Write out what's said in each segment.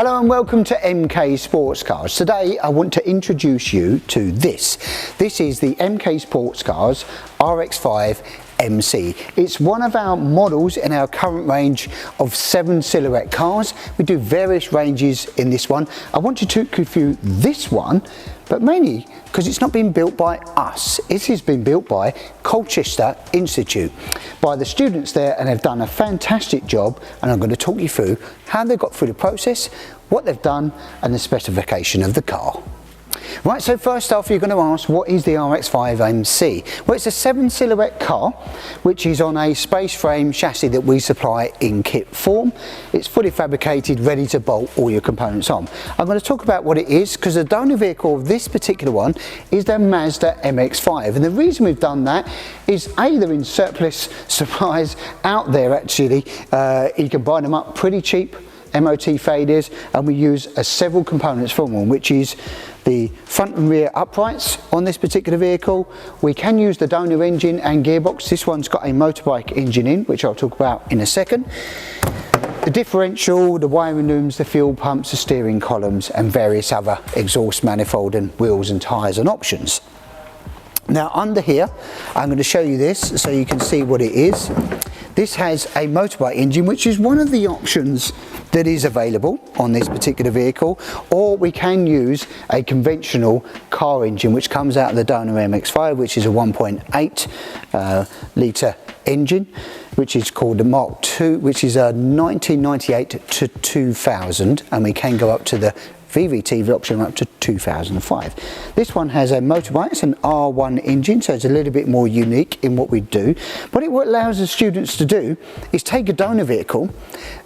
Hello and welcome to MK Sportscars. Today I want to introduce you to this. This is the MK Sportscars RX5 MC. It's one of our models in our current range of 7 silhouette cars. We do various ranges in this one. I want to take you through this one, but mainly because it's not been built by us. It has been built by Colchester Institute, by the students there, and they've done a fantastic job, and I'm going to talk you through how they got through the process, what they've done, and the specification of the car. Right, so first off you're going to ask, what is the RX5 MC? Well, it's a 7 silhouette car which is on a space frame chassis that we supply in kit form. It's fully fabricated, ready to bolt all your components on. I'm going to talk about what it is because the donor vehicle of this particular one is the Mazda MX-5, and the reason we've done that is they're in surplus supplies out there actually. You can buy them up pretty cheap, MOT failures, and we use several components from them, which is the front and rear uprights on this particular vehicle. We can use the donor engine and gearbox. This one's got a motorbike engine in, which I'll talk about in a second. The differential, the wiring looms, the fuel pumps, the steering columns, and various other exhaust manifold and wheels and tyres and options. Now under here, I'm going to show you this so you can see what it is. This has a motorbike engine, which is one of the options that is available on this particular vehicle, or we can use a conventional car engine which comes out of the donor MX-5, which is a 1.8 litre engine, which is called the Mark II, which is a 1998 to 2000, and we can go up to the VVT option up to 2005. This one has a motorbike. It's an R1 engine, so it's a little bit more unique in what we do. But what it allows the students to do is take a donor vehicle,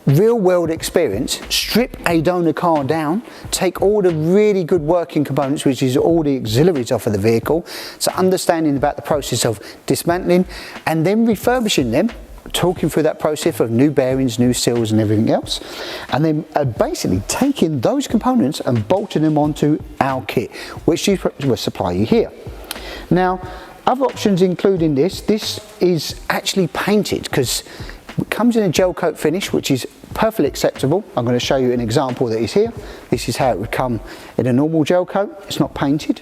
real world experience, strip a donor car down, take all the really good working components, which is all the auxiliaries off of the vehicle, so understanding about the process of dismantling and then refurbishing them, talking through that process of new bearings, new seals and everything else, and then basically taking those components and bolting them onto our kit, which will supply you here. Now, other options including this is actually painted because it comes in a gel coat finish, which is perfectly acceptable. I'm going to show you an example that is here. This is how it would come in a normal gel coat. It's not painted,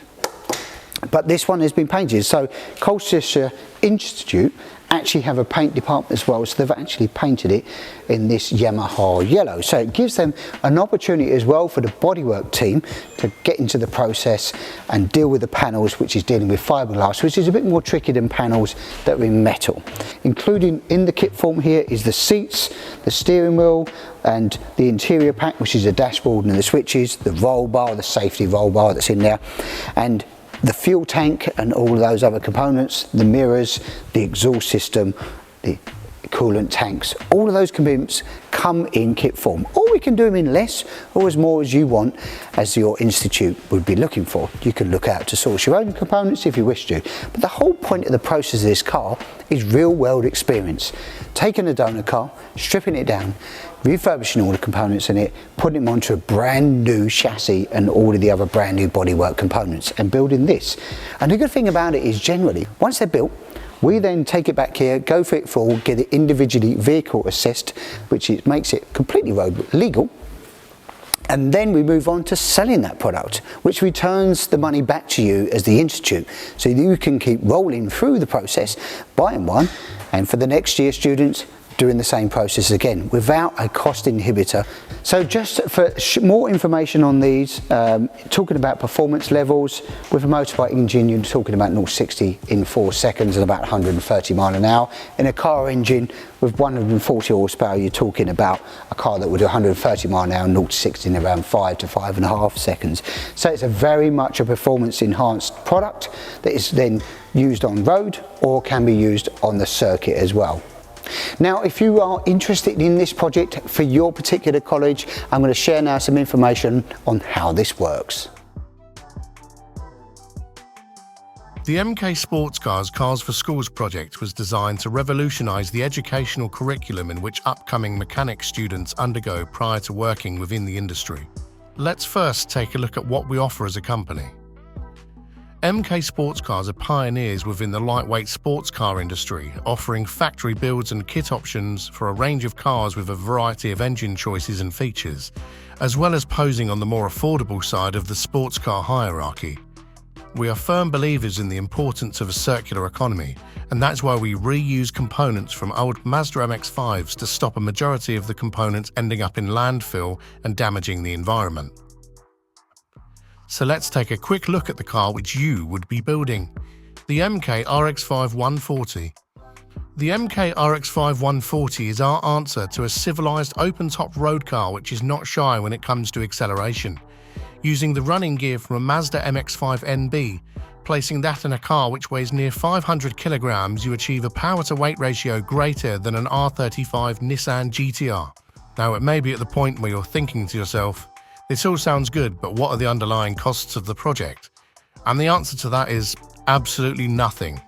but this one has been painted. So Colchester Institute actually have a paint department as well, so they've actually painted it in this Yamaha yellow. So it gives them an opportunity as well for the bodywork team to get into the process and deal with the panels, which is dealing with fiberglass, which is a bit more tricky than panels that are in metal. Including in the kit form here is the seats, the steering wheel, and the interior pack, which is the dashboard and the switches, the roll bar, the safety roll bar that's in there, and the fuel tank and all of those other components, the mirrors, the exhaust system, the coolant tanks, all of those components come in kit form. Or we can do them in less or as more as you want, as your institute would be looking for. You can look out to source your own components if you wish to. But the whole point of the process of this car is real world experience. Taking a donor car, stripping it down, refurbishing all the components in it, putting them onto a brand new chassis and all of the other brand new bodywork components and building this. And the good thing about it is generally, once they're built, we then take it back here, go for it full, get it individually vehicle assessed, which makes it completely road legal. And then we move on to selling that product, which returns the money back to you as the institute, so you can keep rolling through the process, buying one, and for the next year students, doing the same process again without a cost inhibitor. So just for more information on these, talking about performance levels, with a motorbike engine you're talking about 0-60 in 4 seconds and about 130 miles an hour. In a car engine with 140 horsepower you're talking about a car that would do 130 miles an hour, 0-60 in around 5 to 5.5 seconds. So it's a very much a performance enhanced product that is then used on road or can be used on the circuit as well. Now, if you are interested in this project for your particular college, I'm going to share now some information on how this works. The MK Sportscars Cars for Schools project was designed to revolutionise the educational curriculum in which upcoming mechanic students undergo prior to working within the industry. Let's first take a look at what we offer as a company. MK Sportscars are pioneers within the lightweight sports car industry, offering factory builds and kit options for a range of cars with a variety of engine choices and features, as well as posing on the more affordable side of the sports car hierarchy. We are firm believers in the importance of a circular economy, and that's why we reuse components from old Mazda MX-5s to stop a majority of the components ending up in landfill and damaging the environment. So let's take a quick look at the car which you would be building, the MK RX5 140. The MK RX5 140 is our answer to a civilized open-top road car which is not shy when it comes to acceleration. Using the running gear from a Mazda MX-5 NB, placing that in a car which weighs near 500 kilograms, you achieve a power-to-weight ratio greater than an R35 Nissan GTR. Now, it may be at the point where you're thinking to yourself, this all sounds good, but what are the underlying costs of the project? And the answer to that is absolutely nothing.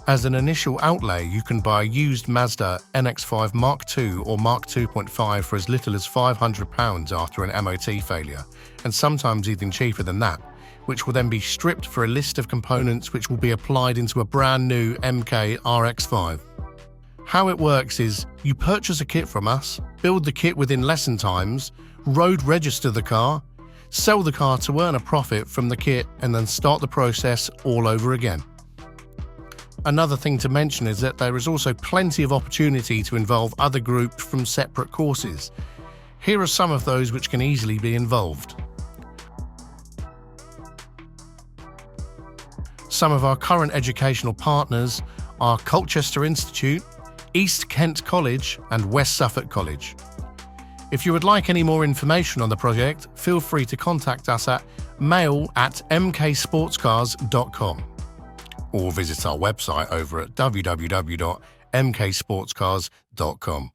As an initial outlay, you can buy a used Mazda NX5 Mark II or Mark 2.5 for as little as £500 after an MOT failure, and sometimes even cheaper than that, which will then be stripped for a list of components which will be applied into a brand new MK RX5. How it works is, you purchase a kit from us, build the kit within lesson times, road register the car, sell the car to earn a profit from the kit, and then start the process all over again. Another thing to mention is that there is also plenty of opportunity to involve other groups from separate courses. Here are some of those which can easily be involved. Some of our current educational partners are Colchester Institute, East Kent College and West Suffolk College. If you would like any more information on the project, feel free to contact us at mail@mksportscars.com or visit our website over at www.mksportscars.com.